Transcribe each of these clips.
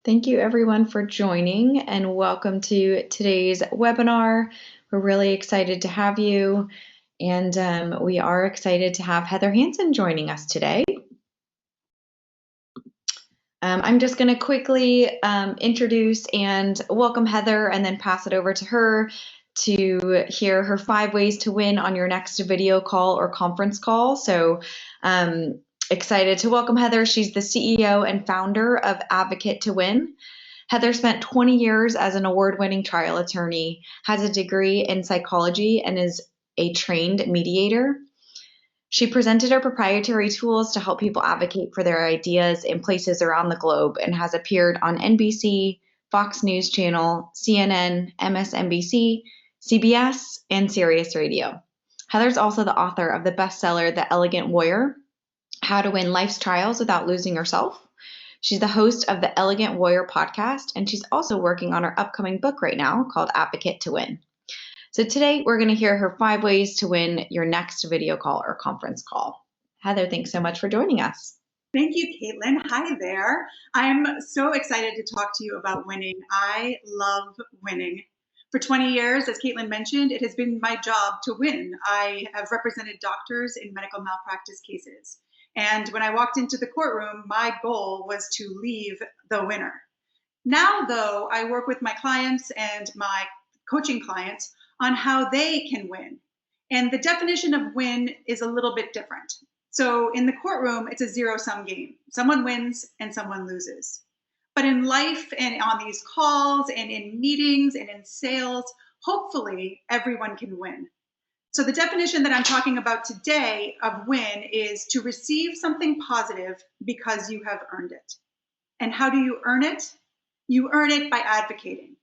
Thank you everyone for joining and welcome to today's webinar. We're really excited to have you, and we are excited to have Heather Hansen joining us today. I'm just going to quickly introduce and welcome Heather and then pass it over to her to hear her 5 ways to win on your next video call or conference call. So excited to welcome Heather. She's the CEO and founder of Advocate to Win. Heather spent 20 years as an award-winning trial attorney, has a degree in psychology, and is a trained mediator. She presented her proprietary tools to help people advocate for their ideas in places around the globe and has appeared on NBC, Fox News Channel, CNN, MSNBC, CBS, and Sirius Radio. Heather's also the author of the bestseller, The Elegant Warrior, How to Win Life's Trials Without Losing Yourself. She's the host of the Elegant Warrior podcast, and she's also working on her upcoming book right now called Advocate to Win. So today we're going to hear her 5 ways to win your next video call or conference call. Heather, thanks so much for joining us. Thank you, Caitlin. Hi there. I'm so excited to talk to you about winning. I love winning. For 20 years, as Caitlin mentioned, it has been my job to win. I have represented doctors in medical malpractice cases. And when I walked into the courtroom, my goal was to leave the winner. Now, though, I work with my clients and my coaching clients on how they can win. And the definition of win is a little bit different. So in the courtroom, it's a zero-sum game. Someone wins and someone loses. But in life and on these calls and in meetings and in sales, hopefully everyone can win. So the definition that I'm talking about today of win is to receive something positive because you have earned it. And how do you earn it? You earn it by advocating.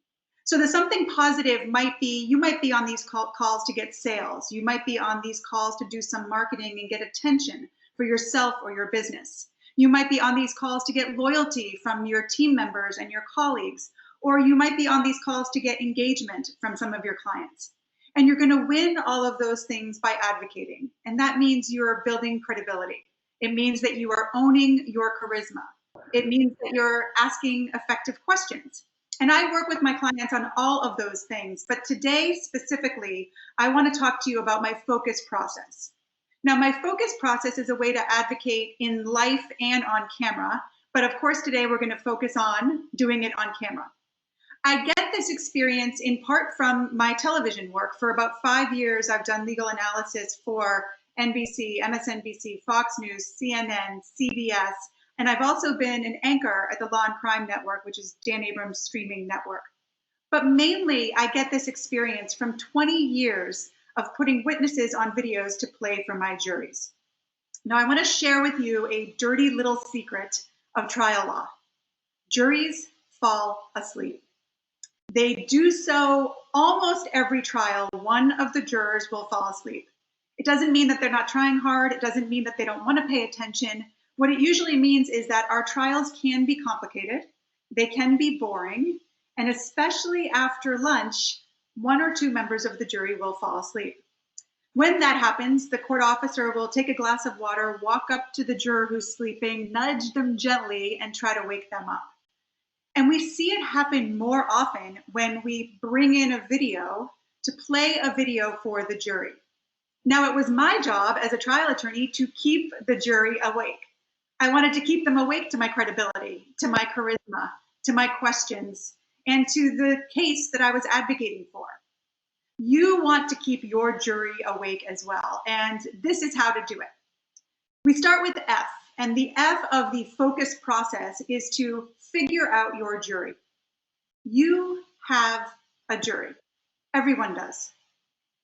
So the something positive might be, you might be on these calls to get sales. You might be on these calls to do some marketing and get attention for yourself or your business. You might be on these calls to get loyalty from your team members and your colleagues. Or you might be on these calls to get engagement from some of your clients. And you're going to win all of those things by advocating. And that means you're building credibility. It means that you are owning your charisma. It means that you're asking effective questions. And I work with my clients on all of those things. But today, specifically, I want to talk to you about my focus process. Now, my focus process is a way to advocate in life and on camera. But of course, today we're going to focus on doing it on camera. I get this experience in part from my television work. For about 5 years, I've done legal analysis for NBC, MSNBC, Fox News, CNN, CBS, and I've also been an anchor at the Law and Crime Network, which is Dan Abrams' streaming network. But mainly, I get this experience from 20 years of putting witnesses on videos to play for my juries. Now, I want to share with you a dirty little secret of trial law. Juries fall asleep. They do so almost every trial. One of the jurors will fall asleep. It doesn't mean that they're not trying hard. It doesn't mean that they don't want to pay attention. What it usually means is that our trials can be complicated. They can be boring. And especially after lunch, 1 or 2 members of the jury will fall asleep. When that happens, the court officer will take a glass of water, walk up to the juror who's sleeping, nudge them gently, and try to wake them up. And we see it happen more often when we bring in a video to play a video for the jury. Now, it was my job as a trial attorney to keep the jury awake. I wanted to keep them awake to my credibility, to my charisma, to my questions, and to the case that I was advocating for. You want to keep your jury awake as well, and this is how to do it. We start with F, and the F of the focus process is to figure out your jury. You have a jury. Everyone does.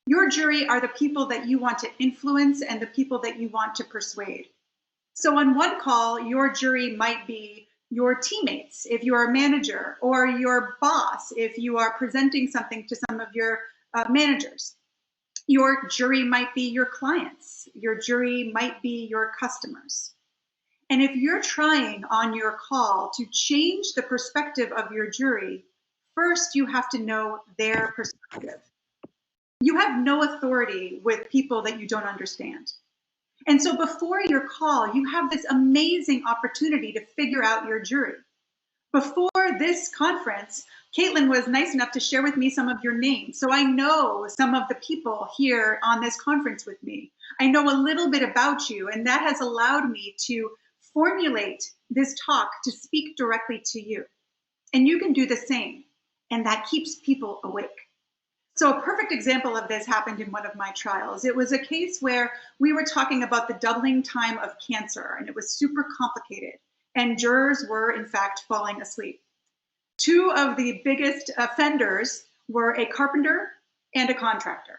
Your jury are the people that you want to influence and the people that you want to persuade. So on one call, your jury might be your teammates, if you're a manager, or your boss, if you are presenting something to some of your managers. Your jury might be your clients. Your jury might be your customers. And if you're trying on your call to change the perspective of your jury, first you have to know their perspective. You have no authority with people that you don't understand. And so before your call, you have this amazing opportunity to figure out your jury. Before this conference, Caitlin was nice enough to share with me some of your names. So I know some of the people here on this conference with me. I know a little bit about you, and that has allowed me to formulate this talk to speak directly to you. And you can do the same, and that keeps people awake. So a perfect example of this happened in one of my trials. It was a case where we were talking about the doubling time of cancer, and it was super complicated. And jurors were, in fact, falling asleep. Two of the biggest offenders were a carpenter and a contractor.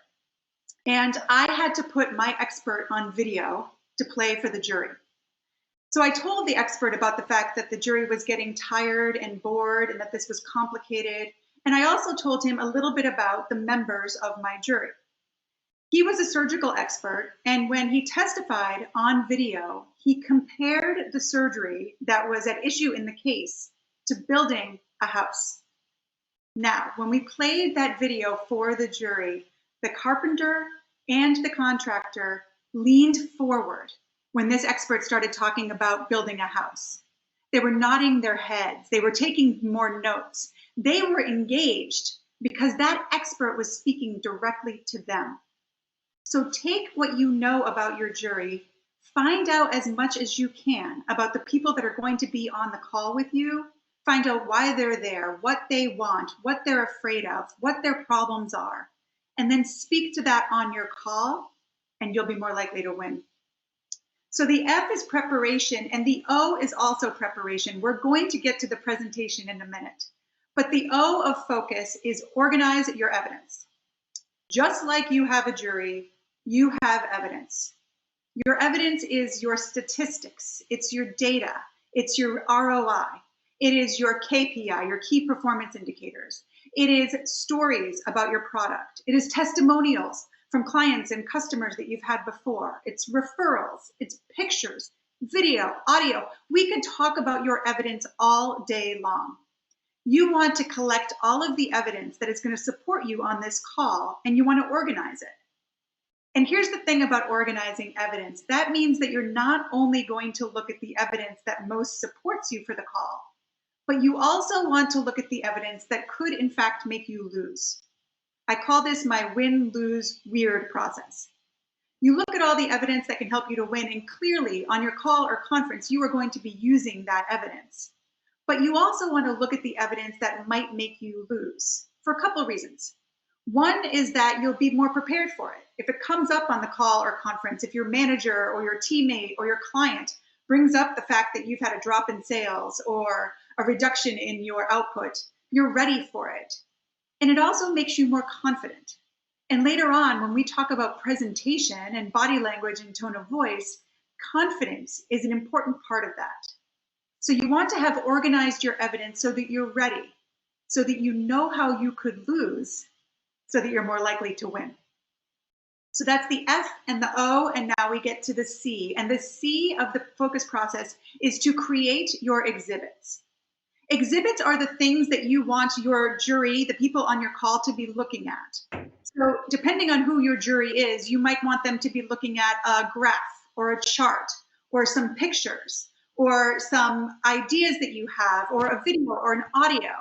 And I had to put my expert on video to play for the jury. So I told the expert about the fact that the jury was getting tired and bored and that this was complicated. And I also told him a little bit about the members of my jury. He was a surgical expert, and when he testified on video, he compared the surgery that was at issue in the case to building a house. Now, when we played that video for the jury, the carpenter and the contractor leaned forward when this expert started talking about building a house. They were nodding their heads. They were taking more notes. They were engaged because that expert was speaking directly to them. So take what you know about your jury, find out as much as you can about the people that are going to be on the call with you, find out why they're there, what they want, what they're afraid of, what their problems are, and then speak to that on your call, and you'll be more likely to win. So the F is preparation, and the O is also preparation. We're going to get to the presentation in a minute. But the O of focus is organize your evidence. Just like you have a jury, you have evidence. Your evidence is your statistics, it's your data, it's your ROI, it is your KPI, your key performance indicators. It is stories about your product. It is testimonials from clients and customers that you've had before. It's referrals, it's pictures, video, audio. We could talk about your evidence all day long. You want to collect all of the evidence that is going to support you on this call, and you want to organize it. And here's the thing about organizing evidence. That means that you're not only going to look at the evidence that most supports you for the call, but you also want to look at the evidence that could, in fact, make you lose. I call this my win, lose, weird process. You look at all the evidence that can help you to win, and clearly on your call or conference, you are going to be using that evidence. But you also want to look at the evidence that might make you lose for a couple of reasons. One is that you'll be more prepared for it. If it comes up on the call or conference, if your manager or your teammate or your client brings up the fact that you've had a drop in sales or a reduction in your output, you're ready for it. And it also makes you more confident. And later on, when we talk about presentation and body language and tone of voice, confidence is an important part of that. So you want to have organized your evidence so that you're ready, so that you know how you could lose, so that you're more likely to win. So that's the F and the O, and now we get to the C. And the C of the focus process is to create your exhibits. Exhibits are the things that you want your jury, the people on your call, to be looking at. So depending on who your jury is, you might want them to be looking at a graph or a chart or some pictures or some ideas that you have or a video or an audio.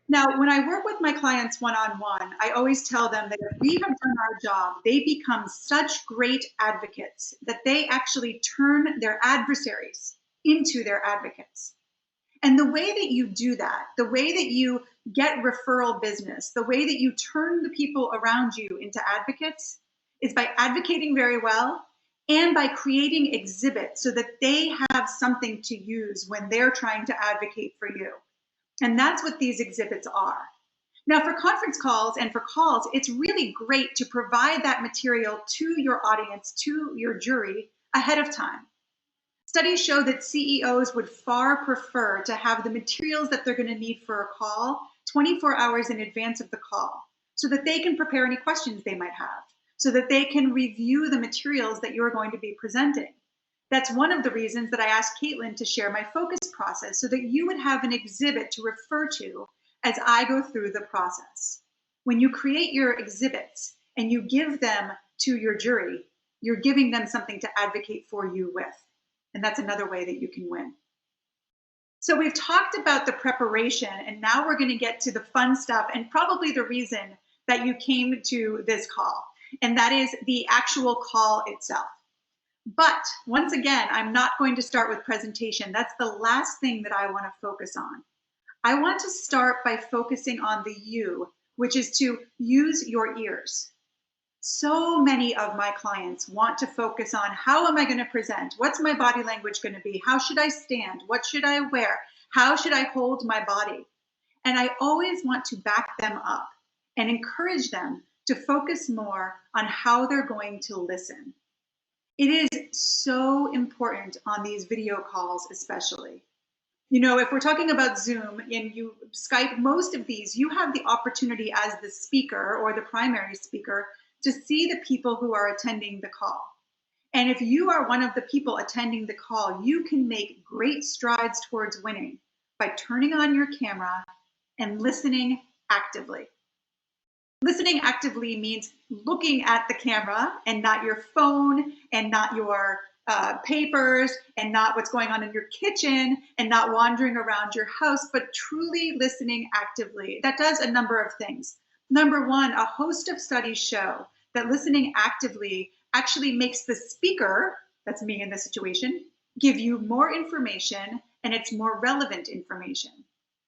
Now, when I work with my clients one-on-one, I always tell them that if we have done our job, they become such great advocates that they actually turn their adversaries into their advocates. And the way that you do that, the way that you get referral business, the way that you turn the people around you into advocates is by advocating very well and by creating exhibits so that they have something to use when they're trying to advocate for you. And that's what these exhibits are. Now, for conference calls and for calls, it's really great to provide that material to your audience, to your jury ahead of time. Studies show that CEOs would far prefer to have the materials that they're going to need for a call 24 hours in advance of the call so that they can prepare any questions they might have, so that they can review the materials that you're going to be presenting. That's one of the reasons that I asked Caitlin to share my focus process so that you would have an exhibit to refer to as I go through the process. When you create your exhibits and you give them to your jury, you're giving them something to advocate for you with. And that's another way that you can win. So we've talked about the preparation, and now we're going to get to the fun stuff and probably the reason that you came to this call, and that is the actual call itself. But once again, I'm not going to start with presentation. That's the last thing that I want to focus on. I want to start by focusing on the you, which is to use your ears. So many of my clients want to focus on how am I going to present? What's my body language going to be? How should I stand? What should I wear? How should I hold my body? And I always want to back them up and encourage them to focus more on how they're going to listen. It is so important on these video calls, especially. You know, if we're talking about Zoom and you Skype, most of these, you have the opportunity as the speaker or the primary speaker to see the people who are attending the call. And if you are one of the people attending the call, you can make great strides towards winning by turning on your camera and listening actively. Listening actively means looking at the camera and not your phone and not your papers and not what's going on in your kitchen and not wandering around your house, but truly listening actively. That does a number of things. Number one, a host of studies show that listening actively actually makes the speaker, that's me in this situation, give you more information, and it's more relevant information.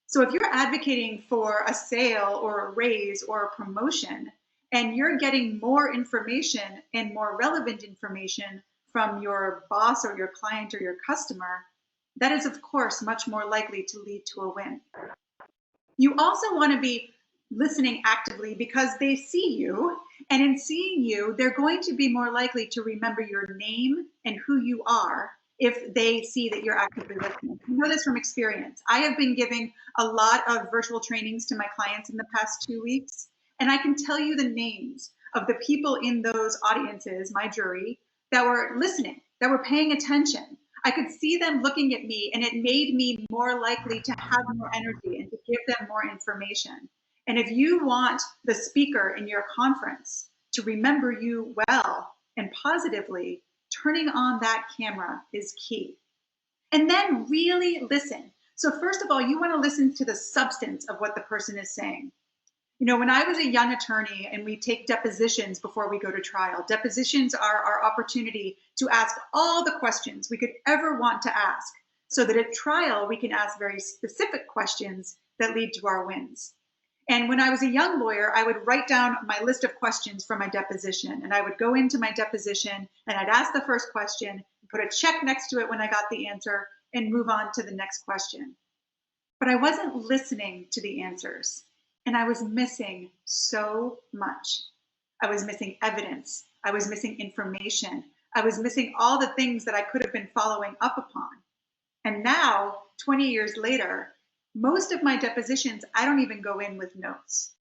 So if you're advocating for a sale or a raise or a promotion, and you're getting more information and more relevant information from your boss or your client or your customer, that is, of course, much more likely to lead to a win. You also want to be listening actively because they see you, and in seeing you, they're going to be more likely to remember your name and who you are if they see that you're actively listening. I know this from experience. I have been giving a lot of virtual trainings to my clients in the past 2 weeks, and I can tell you the names of the people in those audiences, my jury, that were listening, that were paying attention. I could see them looking at me, and it made me more likely to have more energy and to give them more information. And if you want the speaker in your conference to remember you well and positively, turning on that camera is key. And then really listen. So first of all, you want to listen to the substance of what the person is saying. You know, when I was a young attorney and we take depositions before we go to trial, depositions are our opportunity to ask all the questions we could ever want to ask, so that at trial we can ask very specific questions that lead to our wins. And when I was a young lawyer, I would write down my list of questions for my deposition, and I would go into my deposition and I'd ask the first question, put a check next to it when I got the answer, and move on to the next question. But I wasn't listening to the answers, and I was missing so much. I was missing evidence. I was missing information. I was missing all the things that I could have been following up upon. And now, 20 years later, most of my depositions, I don't even go in with notes.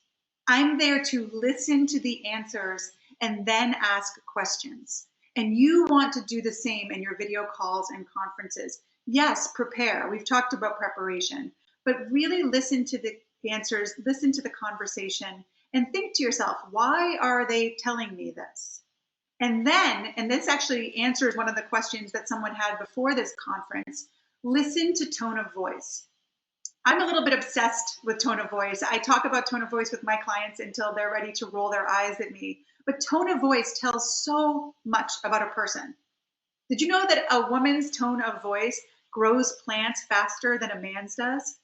I'm there to listen to the answers and then ask questions. And you want to do the same in your video calls and conferences. Yes, prepare. We've talked about preparation, but really listen to the answers, listen to the conversation, and think to yourself, why are they telling me this? And then, and this actually answers one of the questions that someone had before this conference, listen to tone of voice. I'm a little bit obsessed with tone of voice. I talk about tone of voice with my clients until they're ready to roll their eyes at me. But tone of voice tells so much about a person. Did you know that a woman's tone of voice grows plants faster than a man's does?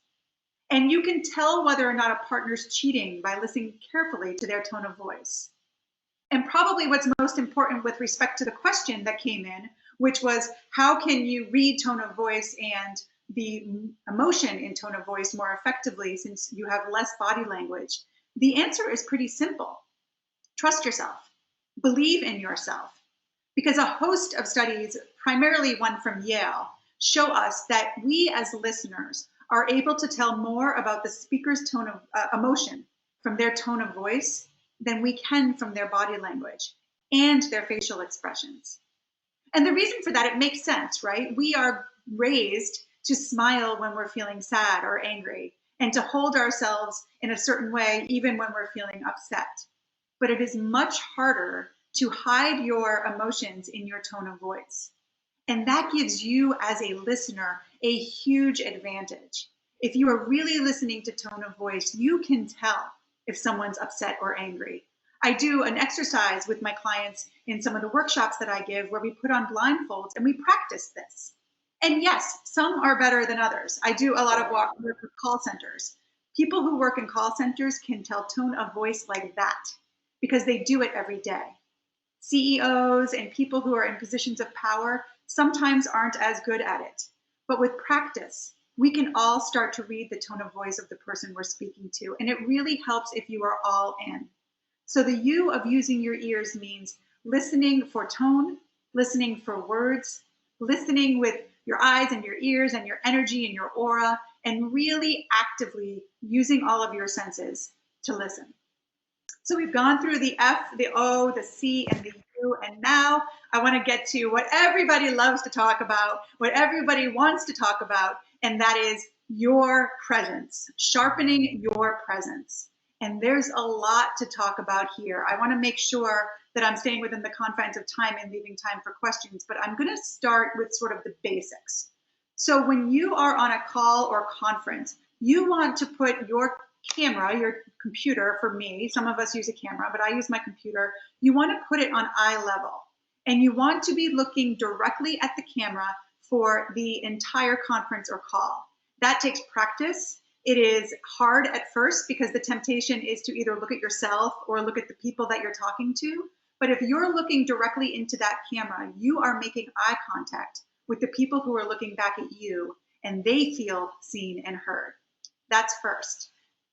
And you can tell whether or not a partner's cheating by listening carefully to their tone of voice. And probably what's most important with respect to the question that came in, which was, how can you read tone of voice and the emotion in tone of voice more effectively since you have less body language? The answer is pretty simple. Trust yourself. Believe in yourself. Because a host of studies, primarily one from Yale, show us that we as listeners are able to tell more about the speaker's tone of emotion from their tone of voice than we can from their body language and their facial expressions. And the reason for that, it makes sense, right? We are raised to smile when we're feeling sad or angry, and to hold ourselves in a certain way even when we're feeling upset. But it is much harder to hide your emotions in your tone of voice. And that gives you as a listener a huge advantage. If you are really listening to tone of voice, you can tell if someone's upset or angry. I do an exercise with my clients in some of the workshops that I give where we put on blindfolds and we practice this. And yes, some are better than others. I do a lot of work with call centers. People who work in call centers can tell tone of voice like that because they do it every day. CEOs and people who are in positions of power sometimes aren't as good at it. But with practice, we can all start to read the tone of voice of the person we're speaking to. And it really helps if you are all in. So the U of using your ears means listening for tone, listening for words, listening with your eyes and your ears and your energy and your aura, and really actively using all of your senses to listen. So we've gone through the F, the O, the C, and the U, and now I want to get to what everybody loves to talk about, what everybody wants to talk about, and that is your presence, sharpening your presence. And there's a lot to talk about here. I want to make sure that I'm staying within the confines of time and leaving time for questions, but I'm going to start with sort of the basics. So when you are on a call or conference, you want to put your camera, your computer, for me, some of us use a camera, but I use my computer. You want to put it on eye level, and you want to be looking directly at the camera for the entire conference or call. That takes practice. It is hard at first because the temptation is to either look at yourself or look at the people that you're talking to. But if you're looking directly into that camera, you are making eye contact with the people who are looking back at you, and they feel seen and heard. That's first.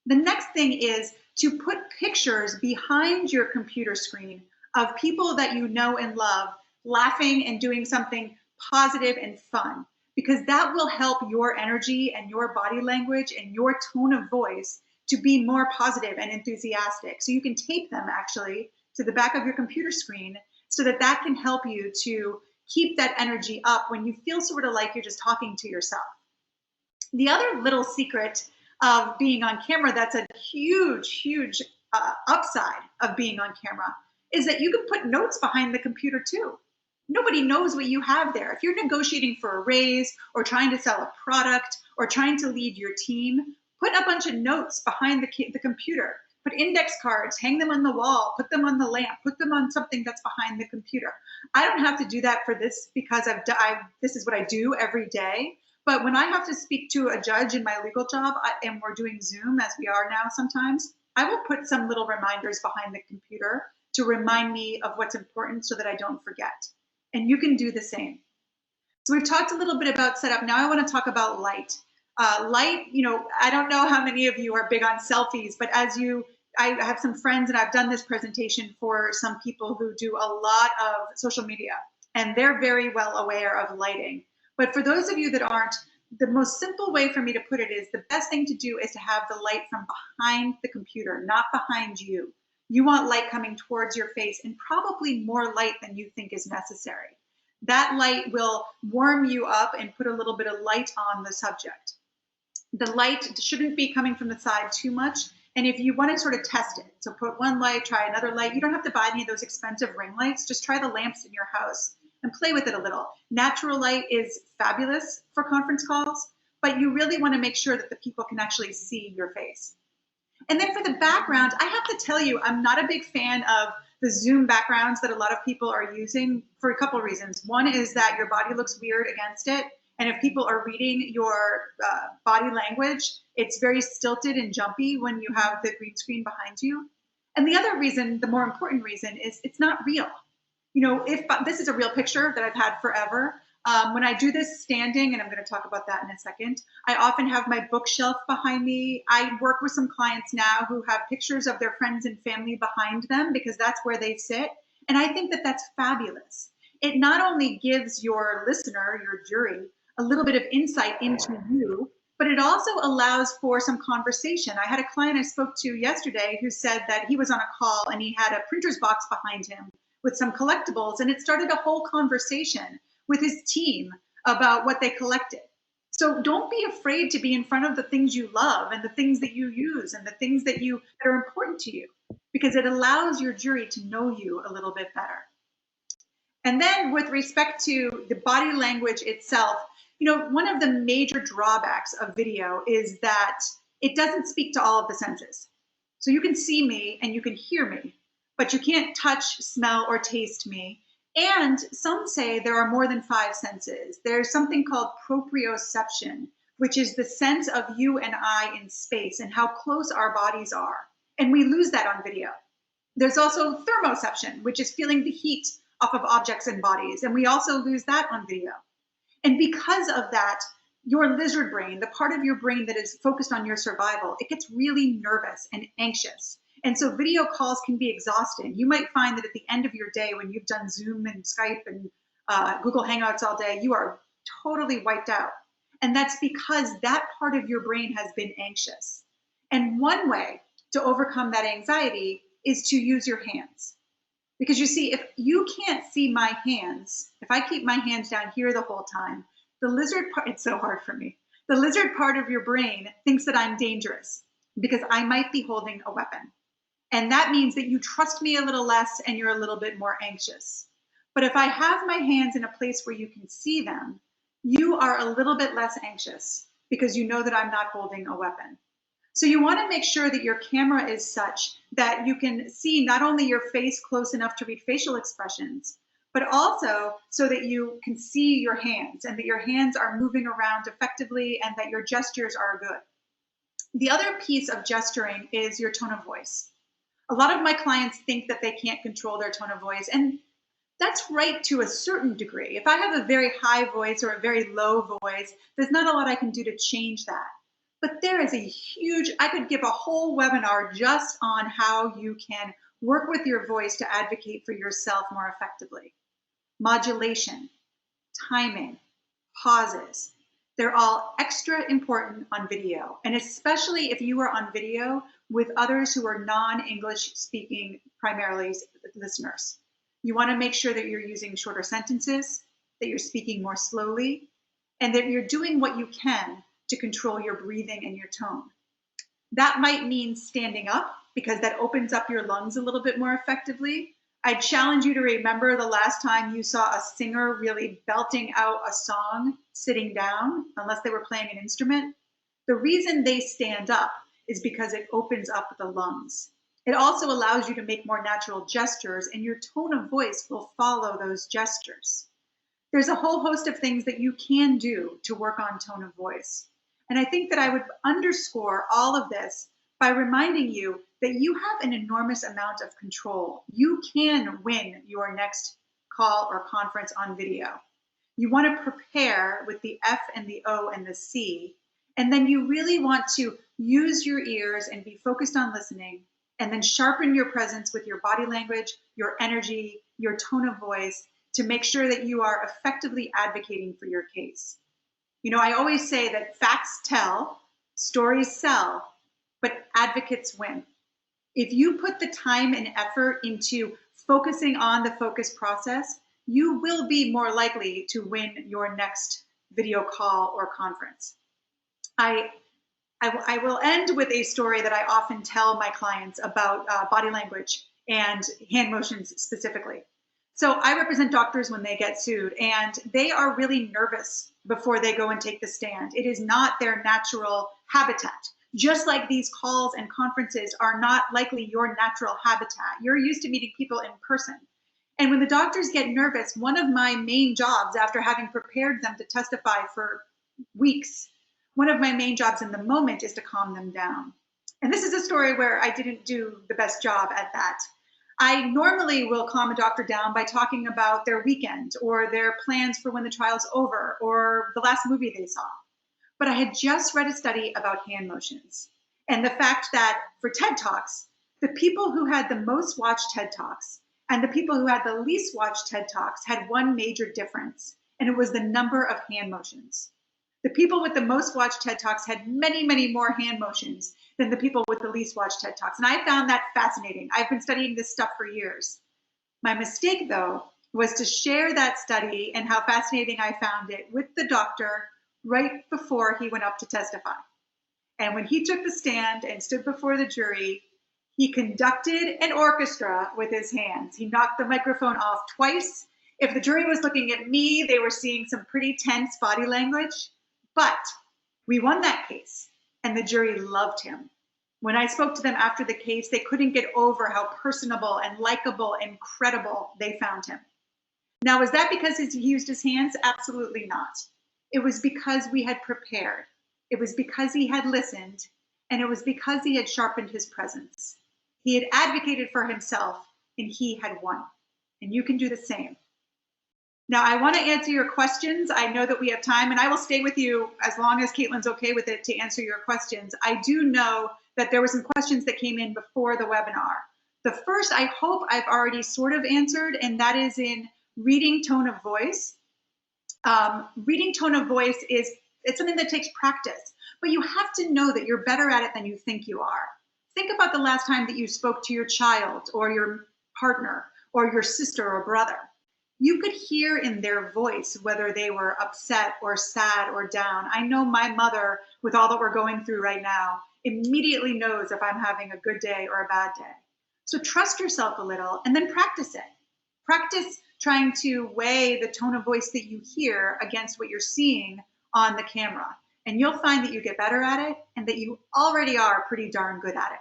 The next thing is to put pictures behind your computer screen of people that you know and love laughing and doing something positive and fun, because that will help your energy and your body language and your tone of voice to be more positive and enthusiastic. So you can tape them actually to the back of your computer screen so that that can help you to keep that energy up when you feel sort of like you're just talking to yourself. The other little secret of being on camera that's a huge upside of being on camera is that you can put notes behind the computer too. Nobody knows what you have there. If you're negotiating for a raise or trying to sell a product or trying to lead your team, put a bunch of notes behind the computer. Put index cards, hang them on the wall, put them on the lamp, put them on something that's behind the computer. I don't have to do that for this because this is what I do every day. But when I have to speak to a judge in my legal job, and we're doing Zoom as we are now sometimes, I will put some little reminders behind the computer to remind me of what's important so that I don't forget. And you can do the same. So we've talked a little bit about setup. Now I want to talk about light. Light, I don't know how many of you are big on selfies, but I have some friends and I've done this presentation for some people who do a lot of social media, and they're very well aware of lighting. But for those of you that aren't, the most simple way for me to put it is the best thing to do is to have the light from behind the computer, not behind you. You want light coming towards your face, and probably more light than you think is necessary. That light will warm you up and put a little bit of light on the subject. The light shouldn't be coming from the side too much. And if you want to sort of test it, so put one light, try another light. You don't have to buy any of those expensive ring lights. Just try the lamps in your house and play with it a little. Natural light is fabulous for conference calls, but you really want to make sure that the people can actually see your face. And then for the background, I have to tell you, I'm not a big fan of the Zoom backgrounds that a lot of people are using for a couple of reasons. One is that your body looks weird against it. And if people are reading your body language, it's very stilted and jumpy when you have the green screen behind you. And the other reason, the more important reason, is it's not real. If this is a real picture that I've had forever. When I do this standing, and I'm going to talk about that in a second, I often have my bookshelf behind me. I work with some clients now who have pictures of their friends and family behind them because that's where they sit. And I think that that's fabulous. It not only gives your listener, your jury, a little bit of insight into you, but it also allows for some conversation. I had a client I spoke to yesterday who said that he was on a call and he had a printer's box behind him with some collectibles, and it started a whole conversation with his team about what they collected. So don't be afraid to be in front of the things you love and the things that you use and the things that are important to you, because it allows your jury to know you a little bit better. And then with respect to the body language itself, one of the major drawbacks of video is that it doesn't speak to all of the senses. So you can see me and you can hear me, but you can't touch, smell, or taste me. And some say there are more than 5 senses. There's something called proprioception, which is the sense of you and I in space and how close our bodies are. And we lose that on video. There's also thermoception, which is feeling the heat off of objects and bodies. And we also lose that on video. And because of that, your lizard brain, the part of your brain that is focused on your survival, it gets really nervous and anxious. And so video calls can be exhausting. You might find that at the end of your day, when you've done Zoom and Skype and Google Hangouts all day, you are totally wiped out. And that's because that part of your brain has been anxious. And one way to overcome that anxiety is to use your hands. Because you see, if you can't see my hands, if I keep my hands down here the whole time, the lizard part, it's so hard for me. The lizard part of your brain thinks that I'm dangerous because I might be holding a weapon. And that means that you trust me a little less and you're a little bit more anxious. But if I have my hands in a place where you can see them, you are a little bit less anxious because you know that I'm not holding a weapon. So you want to make sure that your camera is such that you can see not only your face close enough to read facial expressions, but also so that you can see your hands and that your hands are moving around effectively and that your gestures are good. The other piece of gesturing is your tone of voice. A lot of my clients think that they can't control their tone of voice, and that's right to a certain degree. If I have a very high voice or a very low voice, there's not a lot I can do to change that. But there is a huge, I could give a whole webinar just on how you can work with your voice to advocate for yourself more effectively. Modulation, timing, pauses, they're all extra important on video. And especially if you are on video with others who are non-English speaking primarily listeners. You want to make sure that you're using shorter sentences, that you're speaking more slowly, and that you're doing what you can to control your breathing and your tone. That might mean standing up because that opens up your lungs a little bit more effectively. I challenge you to remember the last time you saw a singer really belting out a song sitting down, unless they were playing an instrument. The reason they stand up is because it opens up the lungs. It also allows you to make more natural gestures, and your tone of voice will follow those gestures. There's a whole host of things that you can do to work on tone of voice. And I think that I would underscore all of this by reminding you that you have an enormous amount of control. You can win your next call or conference on video. You want to prepare with the F and the O and the C, and then you really want to use your ears and be focused on listening, and then sharpen your presence with your body language, your energy, your tone of voice to make sure that you are effectively advocating for your case. I always say that facts tell, stories sell, but advocates win. If you put the time and effort into focusing on the focus process, you will be more likely to win your next video call or conference. I will end with a story that I often tell my clients about body language and hand motions specifically. So I represent doctors when they get sued, and they are really nervous before they go and take the stand. It is not their natural habitat. Just like these calls and conferences are not likely your natural habitat. You're used to meeting people in person. And when the doctors get nervous, one of my main jobs, after having prepared them to testify for weeks, one of my main jobs in the moment is to calm them down. And this is a story where I didn't do the best job at that. I normally will calm a doctor down by talking about their weekend or their plans for when the trial's over or the last movie they saw. But I had just read a study about hand motions and the fact that for TED Talks, the people who had the most watched TED Talks and the people who had the least watched TED Talks had one major difference, and it was the number of hand motions. The people with the most watched TED Talks had many, many more hand motions than the people with the least watched TED Talks. And I found that fascinating. I've been studying this stuff for years. My mistake, though, was to share that study and how fascinating I found it with the doctor right before he went up to testify. And when he took the stand and stood before the jury, he conducted an orchestra with his hands. He knocked the microphone off twice. If the jury was looking at me, they were seeing some pretty tense body language, but we won that case and the jury loved him. When I spoke to them after the case, they couldn't get over how personable and likable and credible they found him. Now, was that because he used his hands? Absolutely not. It was because we had prepared. It was because he had listened, and it was because he had sharpened his presence. He had advocated for himself, and he had won. And you can do the same. Now, I want to answer your questions. I know that we have time, and I will stay with you as long as Caitlin's okay with it to answer your questions. I do know that there were some questions that came in before the webinar. The first, I hope I've already sort of answered, and that is in reading tone of voice. Reading tone of voice it's something that takes practice, but you have to know that you're better at it than you think you are. Think about the last time that you spoke to your child or your partner or your sister or brother. You could hear in their voice whether they were upset or sad or down. I know my mother, with all that we're going through right now, immediately knows if I'm having a good day or a bad day. So trust yourself a little and then practice it. Practice trying to weigh the tone of voice that you hear against what you're seeing on the camera. And you'll find that you get better at it and that you already are pretty darn good at it.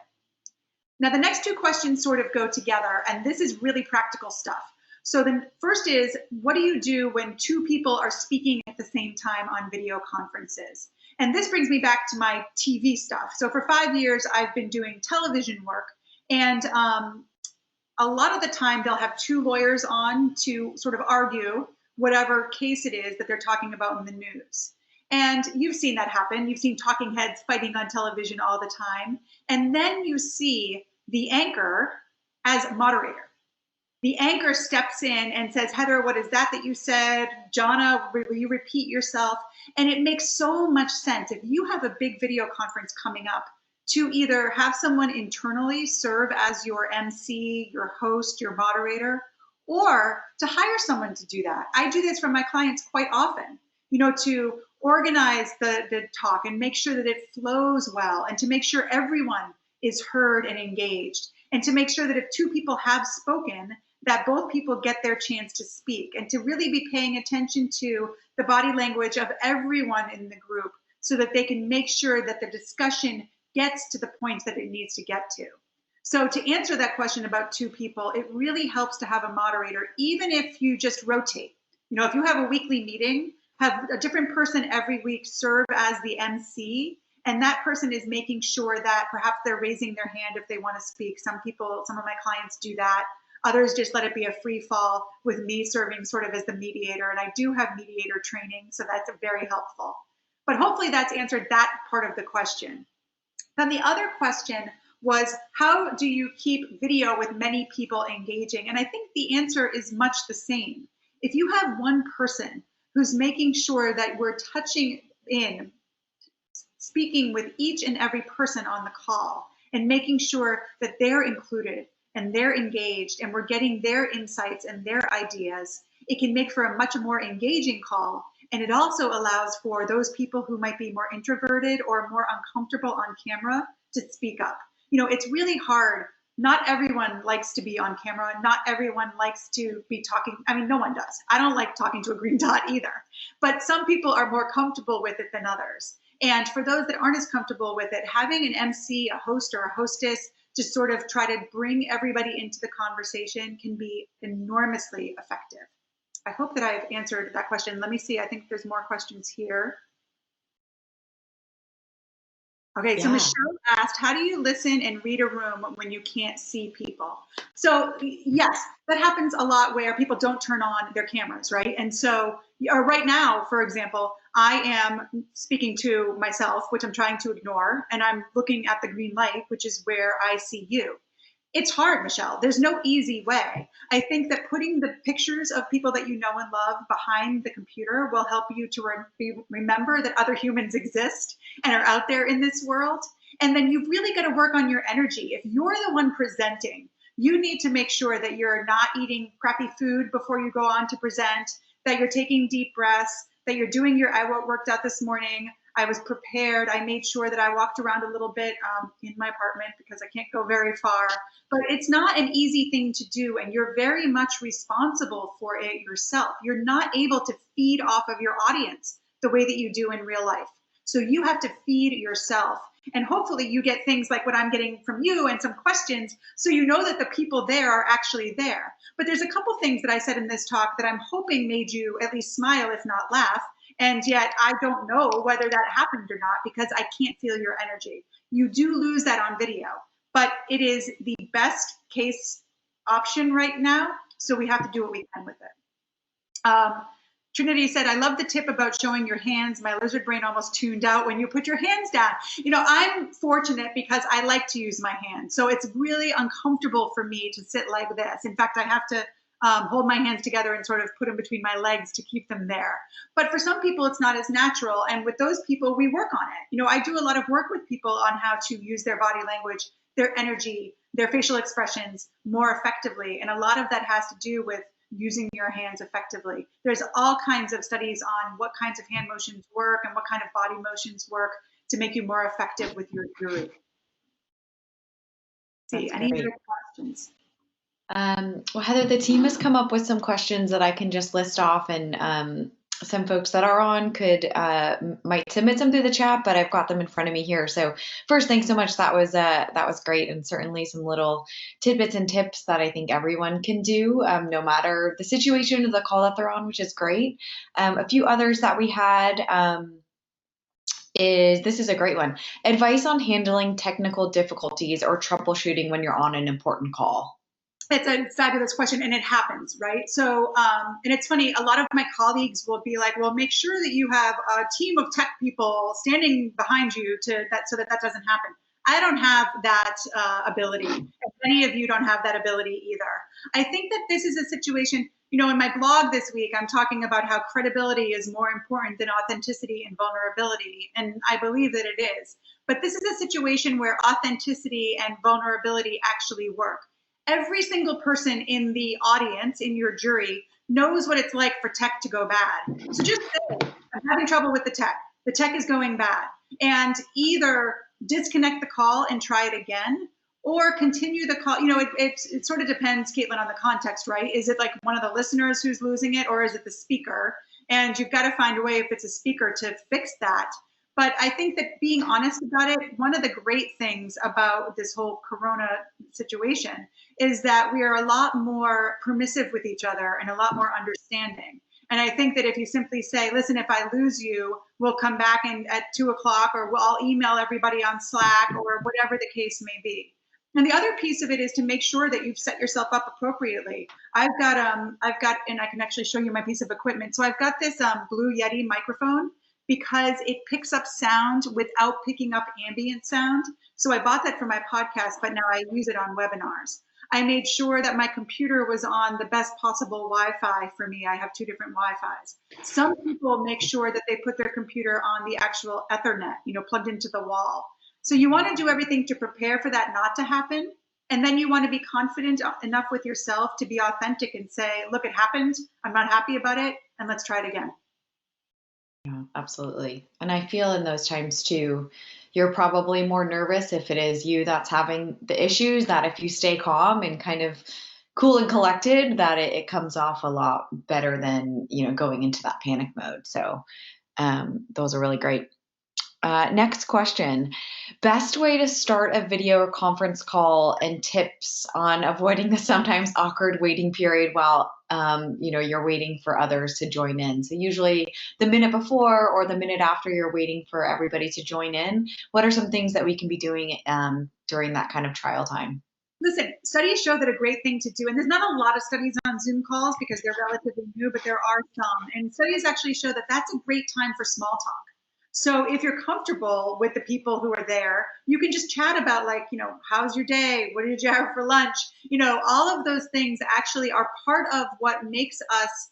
Now, the next two questions sort of go together, and this is really practical stuff. So the first is, what do you do when two people are speaking at the same time on video conferences? And this brings me back to my TV stuff. So for 5 years, I've been doing television work, and a lot of the time they'll have two lawyers on to sort of argue whatever case it is that they're talking about in the news. And you've seen that happen. You've seen talking heads fighting on television all the time. And then you see the anchor as moderator. The anchor steps in and says, Heather, what is that you said? Jonna, will you repeat yourself? And it makes so much sense. If you have a big video conference coming up, to either have someone internally serve as your MC, your host, your moderator, or to hire someone to do that. I do this for my clients quite often, to organize the talk and make sure that it flows well, and to make sure everyone is heard and engaged, and to make sure that if two people have spoken, that both people get their chance to speak, and to really be paying attention to the body language of everyone in the group so that they can make sure that the discussion gets to the points that it needs to get to. So to answer that question about two people, it really helps to have a moderator, even if you just rotate. If you have a weekly meeting, have a different person every week serve as the MC, and that person is making sure that perhaps they're raising their hand if they want to speak. Some of my clients do that. Others just let it be a free fall with me serving sort of as the mediator, and I do have mediator training, so that's very helpful. But hopefully that's answered that part of the question. Then the other question was, how do you keep video with many people engaging? And I think the answer is much the same. If you have one person who's making sure that we're touching in, speaking with each and every person on the call, and making sure that they're included and they're engaged and we're getting their insights and their ideas, it can make for a much more engaging call. And it also allows for those people who might be more introverted or more uncomfortable on camera to speak up. It's really hard. Not everyone likes to be on camera. Not everyone likes to be talking. I mean, no one does. I don't like talking to a green dot either. But some people are more comfortable with it than others. And for those that aren't as comfortable with it, having an MC, a host, or a hostess to sort of try to bring everybody into the conversation can be enormously effective. I hope that I've answered that question. Let me see. I think there's more questions here. Okay, so Michelle asked, how do you listen and read a room when you can't see people? So yes, that happens a lot where people don't turn on their cameras, right? And so right now, for example, I am speaking to myself, which I'm trying to ignore, and I'm looking at the green light, which is where I see you. It's hard, Michelle. There's no easy way. I think that putting the pictures of people that you know and love behind the computer will help you to remember that other humans exist and are out there in this world. And then you've really got to work on your energy. If you're the one presenting, you need to make sure that you're not eating crappy food before you go on to present, that you're taking deep breaths, that you're doing your I worked out this morning. I was prepared. I made sure that I walked around a little bit in my apartment because I can't go very far. But it's not an easy thing to do, and you're very much responsible for it yourself. You're not able to feed off of your audience the way that you do in real life. So you have to feed yourself. And hopefully you get things like what I'm getting from you and some questions, so you know that the people there are actually there. But there's a couple things that I said in this talk that I'm hoping made you at least smile, if not laugh. And yet I don't know whether that happened or not because I can't feel your energy. You do lose that on video, but it is the best case option right now. So we have to do what we can with it. Trinity said, I love the tip about showing your hands. My lizard brain almost tuned out when you put your hands down. You know, I'm fortunate because I like to use my hands. So it's really uncomfortable for me to sit like this. In fact, I have to hold my hands together and sort of put them between my legs to keep them there. But for some people, it's not as natural. And with those people, we work on it. You know, I do a lot of work with people on how to use their body language, their energy, their facial expressions more effectively. And a lot of that has to do with using your hands effectively. There's all kinds of studies on what kinds of hand motions work and what kind of body motions work to make you more effective with your guru. See, any other questions? Well, Heather, the team has come up with some questions that I can just list off, and some folks that are on might submit some through the chat, but I've got them in front of me here. So first, thanks so much. That was great, and certainly some little tidbits and tips that I think everyone can do, no matter the situation or the call that they're on, which is great. A few others that we had. This is a great one. Advice on handling technical difficulties or troubleshooting when you're on an important call. It's a fabulous question, and it happens, right? So, and it's funny, a lot of my colleagues will be like, well, make sure that you have a team of tech people standing behind you so that doesn't happen. I don't have that ability. And many of you don't have that ability either. I think that this is a situation, you know, in my blog this week, I'm talking about how credibility is more important than authenticity and vulnerability. And I believe that it is. But this is a situation where authenticity and vulnerability actually work. Every single person in the audience, in your jury, knows what it's like for tech to go bad. So just say, I'm having trouble with the tech. The tech is going bad. And either disconnect the call and try it again, or continue the call. You know, it sort of depends, Caitlin, on the context, right? Is it like one of the listeners who's losing it, or is it the speaker? And you've got to find a way, if it's a speaker, to fix that. But I think that being honest about it, one of the great things about this whole Corona situation is that we are a lot more permissive with each other and a lot more understanding. And I think that if you simply say, listen, if I lose you, we'll come back at 2 o'clock, or I'll email everybody on Slack, or whatever the case may be. And the other piece of it is to make sure that you've set yourself up appropriately. I've got, and I can actually show you my piece of equipment. So I've got this Blue Yeti microphone, because it picks up sound without picking up ambient sound. So I bought that for my podcast, but now I use it on webinars. I made sure that my computer was on the best possible Wi-Fi for me. I have 2 different Wi-Fis. Some people make sure that they put their computer on the actual Ethernet, you know, plugged into the wall. So you want to do everything to prepare for that not to happen. And then you want to be confident enough with yourself to be authentic and say, look, it happened. I'm not happy about it. And let's try it again. Yeah, absolutely. And I feel in those times too, you're probably more nervous if it is you that's having the issues, that if you stay calm and kind of cool and collected, that it comes off a lot better than, you know, going into that panic mode. So those are really great. Next question. Best way to start a video or conference call and tips on avoiding the sometimes awkward waiting period while you know, you're waiting for others to join in. So usually the minute before or the minute after you're waiting for everybody to join in, what are some things that we can be doing during that kind of trial time? Listen, studies show that a great thing to do, and there's not a lot of studies on Zoom calls because they're relatively new, but there are some. And studies actually show that that's a great time for small talk. So if you're comfortable with the people who are there, you can just chat about, like, you know, how's your day? What did you have for lunch? You know, all of those things actually are part of what makes us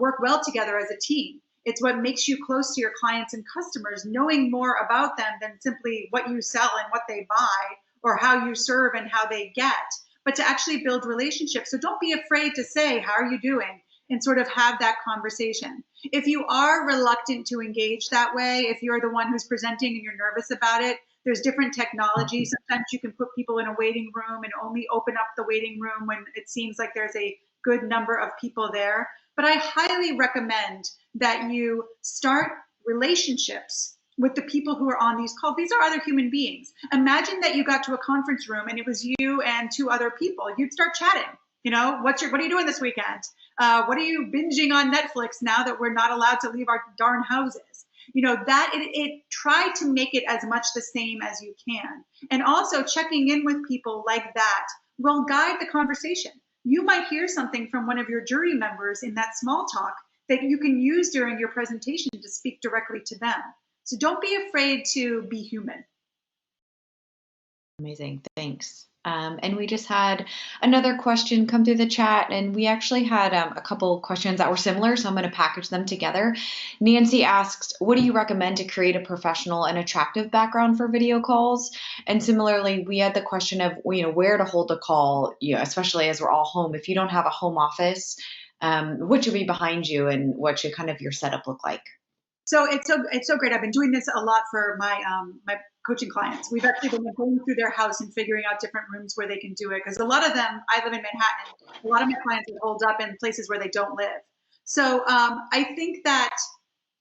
work well together as a team. It's what makes you close to your clients and customers, knowing more about them than simply what you sell and what they buy, or how you serve and how they get, but to actually build relationships. So don't be afraid to say, how are you doing? And sort of have that conversation. If you are reluctant to engage that way, if you're the one who's presenting and you're nervous about it, there's different technology. Sometimes you can put people in a waiting room and only open up the waiting room when it seems like there's a good number of people there. But I highly recommend that you start relationships with the people who are on these calls. These are other human beings. Imagine that you got to a conference room and it was you and 2 other people. You'd start chatting. You know, what are you doing this weekend? What are you binging on Netflix now that we're not allowed to leave our darn houses? You know, that it try to make it as much the same as you can. And also checking in with people like that will guide the conversation. You might hear something from one of your jury members in that small talk that you can use during your presentation to speak directly to them. So don't be afraid to be human. Amazing, thanks. And we just had another question come through the chat, and we actually had a couple questions that were similar, so I'm going to package them together. Nancy asks, what do you recommend to create a professional and attractive background for video calls? And similarly, we had the question of, you know, where to hold a call, you know, especially as we're all home. If you don't have a home office, what should be behind you, and what should kind of your setup look like? So it's so great. I've been doing this a lot for my my coaching clients. We've actually been going through their house and figuring out different rooms where they can do it, because a lot of them, I live in Manhattan. A lot of my clients would hold up in places where they don't live. So I think that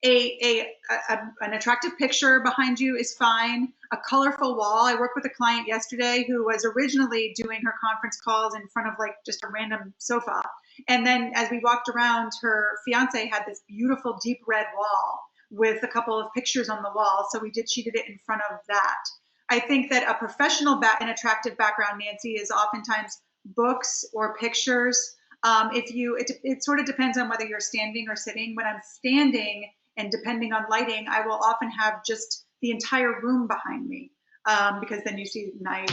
an attractive picture behind you is fine. A colorful wall. I worked with a client yesterday who was originally doing her conference calls in front of like just a random sofa. And then as we walked around, her fiance had this beautiful deep red wall with a couple of pictures on the wall. So she did it in front of that. I think that a professional and attractive background, Nancy, is oftentimes books or pictures. It sort of depends on whether you're standing or sitting. When I'm standing, and depending on lighting, I will often have just the entire room behind me, because then you see my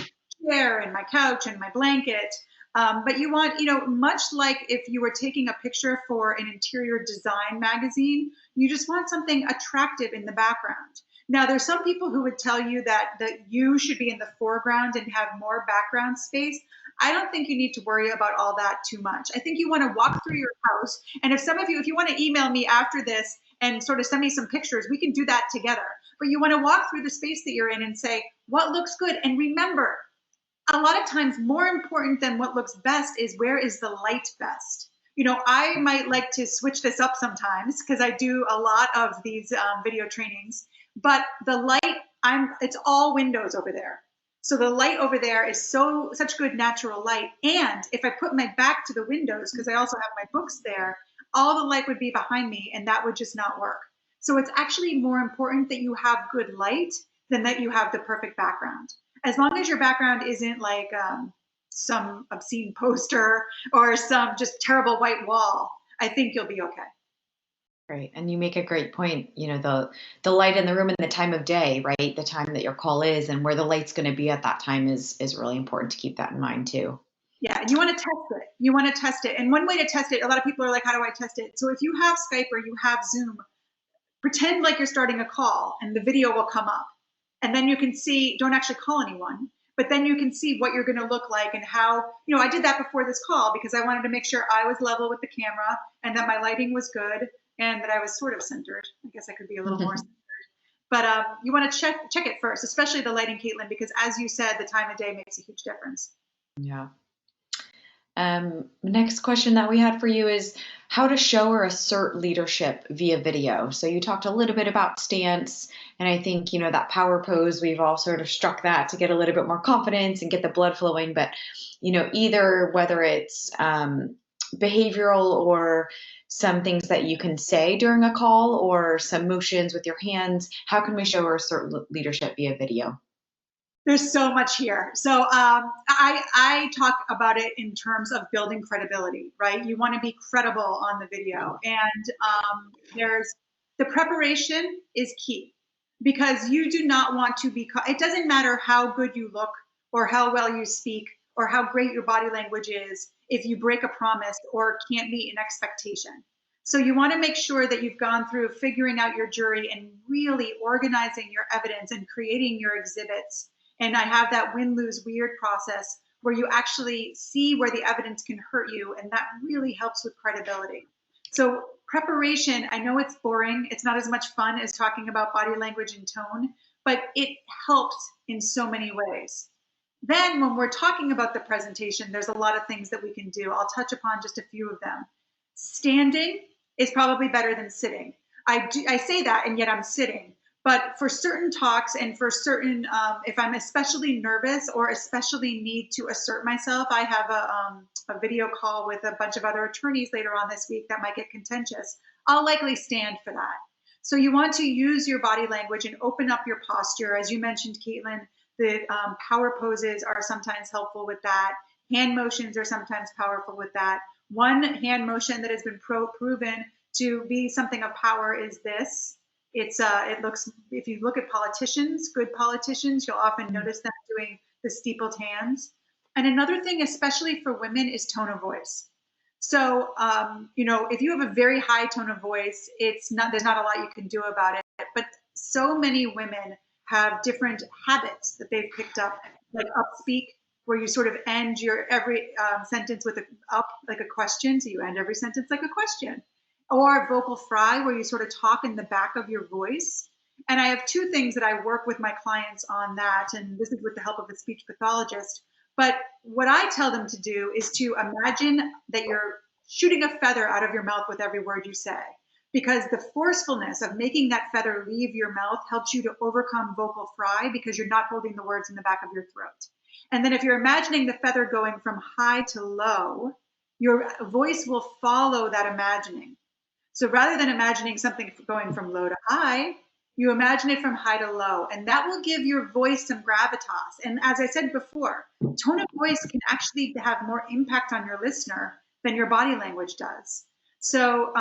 chair and my couch and my blanket. But you want, you know, much like if you were taking a picture for an interior design magazine, you just want something attractive in the background. Now, there's some people who would tell you that you should be in the foreground and have more background space. I don't think you need to worry about all that too much. I think you want to walk through your house. And if you want to email me after this and sort of send me some pictures, we can do that together. But you want to walk through the space that you're in and say, what looks good? And remember, a lot of times more important than what looks best is where is the light best. You know, I might like to switch this up sometimes because I do a lot of these video trainings, but the light, it's all windows over there. So the light over there is such good natural light. And if I put my back to the windows, because I also have my books there, all the light would be behind me and that would just not work. So it's actually more important that you have good light than that you have the perfect background. As long as your background isn't like some obscene poster or some just terrible white wall, I think you'll be okay. Right. And you make a great point, you know, the light in the room and the time of day, right? The time that your call is and where the light's going to be at that time is really important to keep that in mind too. Yeah, and you want to test it. And one way to test it, a lot of people are like, how do I test it? So if you have Skype or you have Zoom, pretend like you're starting a call and the video will come up. And then you can see, don't actually call anyone, but then you can see what you're going to look like and how, you know, I did that before this call because I wanted to make sure I was level with the camera and that my lighting was good and that I was sort of centered. I guess I could be a little more centered. But you want to check it first, especially the lighting, Caitlin, because as you said, the time of day makes a huge difference. Yeah. Next question that we had for you is how to show or assert leadership via video. So you talked a little bit about stance, and I think, you know, that power pose, we've all sort of struck that to get a little bit more confidence and get the blood flowing. But, you know, either whether it's behavioral or some things that you can say during a call or some motions with your hands, how can we show or assert leadership via video? There's so much here. So I talk about it in terms of building credibility, right? You want to be credible on the video. And there's the preparation is key because you do not want to be, it doesn't matter how good you look or how well you speak or how great your body language is if you break a promise or can't meet an expectation. So you want to make sure that you've gone through figuring out your jury and really organizing your evidence and creating your exhibits. And I have that win, lose, weird process where you actually see where the evidence can hurt you. And that really helps with credibility. So preparation, I know it's boring. It's not as much fun as talking about body language and tone, but it helps in so many ways. Then when we're talking about the presentation, there's a lot of things that we can do. I'll touch upon just a few of them. Standing is probably better than sitting. I say that, and yet I'm sitting. But for certain talks and for certain, if I'm especially nervous or especially need to assert myself, I have a video call with a bunch of other attorneys later on this week that might get contentious. I'll likely stand for that. So you want to use your body language and open up your posture. As you mentioned, Caitlin, the power poses are sometimes helpful with that. Hand motions are sometimes powerful with that. One hand motion that has been proven to be something of power is this. It looks, if you look at politicians, good politicians, you'll often notice them doing the steepled hands. And another thing, especially for women, is tone of voice. So, you know, if you have a very high tone of voice, there's not a lot you can do about it. But so many women have different habits that they've picked up, like upspeak, where you sort of end your every sentence with like a question. So you end every sentence like a question. Or vocal fry, where you sort of talk in the back of your voice. And I have two things that I work with my clients on that, and this is with the help of a speech pathologist. But what I tell them to do is to imagine that you're shooting a feather out of your mouth with every word you say, because the forcefulness of making that feather leave your mouth helps you to overcome vocal fry because you're not holding the words in the back of your throat. And then if you're imagining the feather going from high to low, your voice will follow that imagining. So rather than imagining something going from low to high, you imagine it from high to low, and that will give your voice some gravitas. And as I said before, tone of voice can actually have more impact on your listener than your body language does. So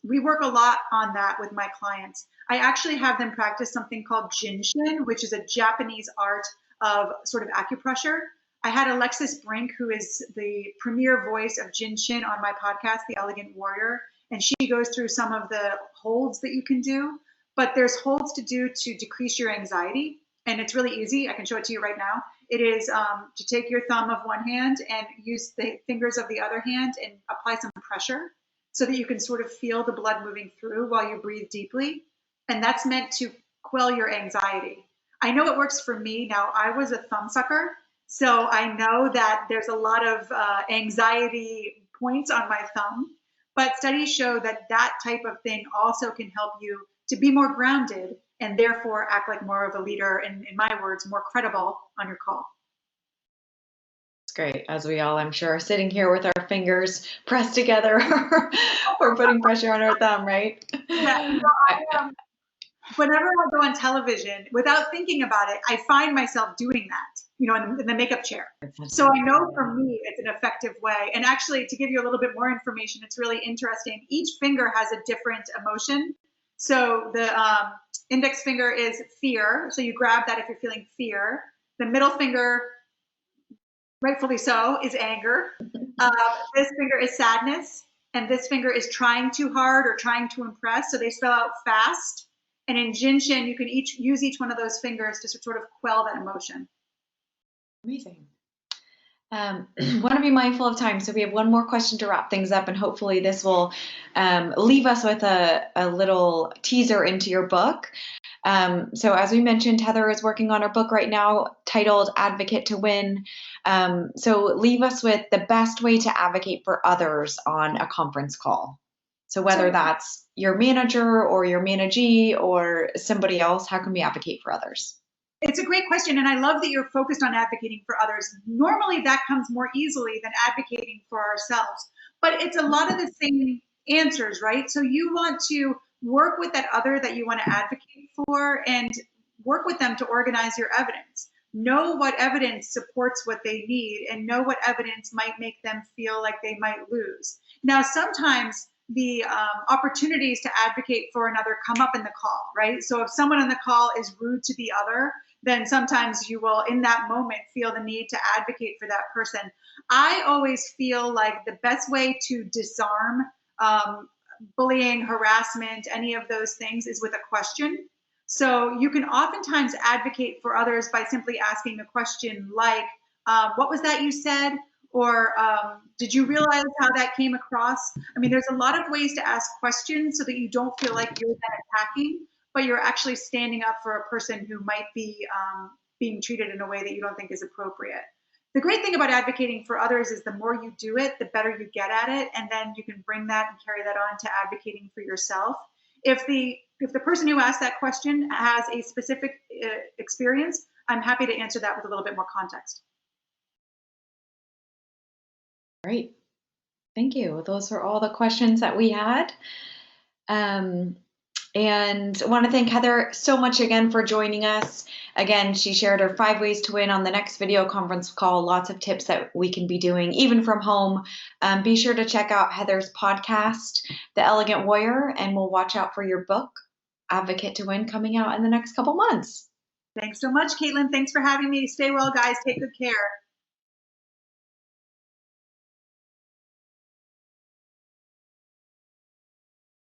we work a lot on that with my clients. I actually have them practice something called Jinshin, which is a Japanese art of sort of acupressure. I had Alexis Brink, who is the premier voice of Jinshin, on my podcast, The Elegant Warrior. And she goes through some of the holds that you can do, but there's holds to do to decrease your anxiety. And it's really easy. I can show it to you right now. It is to take your thumb of one hand and use the fingers of the other hand and apply some pressure so that you can sort of feel the blood moving through while you breathe deeply. And that's meant to quell your anxiety. I know it works for me. Now, I was a thumb sucker, so I know that there's a lot of anxiety points on my thumb. But studies show that that type of thing also can help you to be more grounded and therefore act like more of a leader, and in my words, more credible on your call. It's great. As we all, I'm sure, are sitting here with our fingers pressed together or putting pressure on our thumb, right? Yeah. Whenever I go on television, without thinking about it, I find myself doing that, you know, in the makeup chair. So I know for me, it's an effective way. And actually, to give you a little bit more information, it's really interesting. Each finger has a different emotion. So the index finger is fear. So you grab that if you're feeling fear. The middle finger, rightfully so, is anger. This finger is sadness. And this finger is trying too hard or trying to impress. So they spell out fast. And in Jinshin, you can use each one of those fingers to sort of quell that emotion. Amazing. Want to be mindful of time, so we have one more question to wrap things up, and hopefully this will leave us with a little teaser into your book. So as we mentioned, Heather is working on her book right now titled Advocate to Win. So leave us with the best way to advocate for others on a conference call. So whether that's your manager or your managee or somebody else, how can we advocate for others? It's a great question, and I love that you're focused on advocating for others. Normally, that comes more easily than advocating for ourselves, but it's a lot of the same answers, right? So you want to work with that other that you want to advocate for and work with them to organize your evidence. Know what evidence supports what they need and know what evidence might make them feel like they might lose. Now, sometimes the opportunities to advocate for another come up in the call, right? So if someone on the call is rude to the other, then sometimes you will, in that moment, feel the need to advocate for that person. I always feel like the best way to disarm bullying, harassment, any of those things is with a question. So you can oftentimes advocate for others by simply asking a question like, what was that you said? Or did you realize how that came across? I mean, there's a lot of ways to ask questions so that you don't feel like you're then attacking, but you're actually standing up for a person who might be being treated in a way that you don't think is appropriate. The great thing about advocating for others is the more you do it, the better you get at it, and then you can bring that and carry that on to advocating for yourself. If the person who asked that question has a specific experience, I'm happy to answer that with a little bit more context. Great. Thank you. Those are all the questions that we had. And I want to thank Heather so much again for joining us. Again, she shared her 5 ways to win on the next video conference call. Lots of tips that we can be doing even from home. Be sure to check out Heather's podcast, The Elegant Warrior, and we'll watch out for your book, Advocate to Win, coming out in the next couple months. Thanks so much, Caitlin. Thanks for having me. Stay well, guys. Take good care.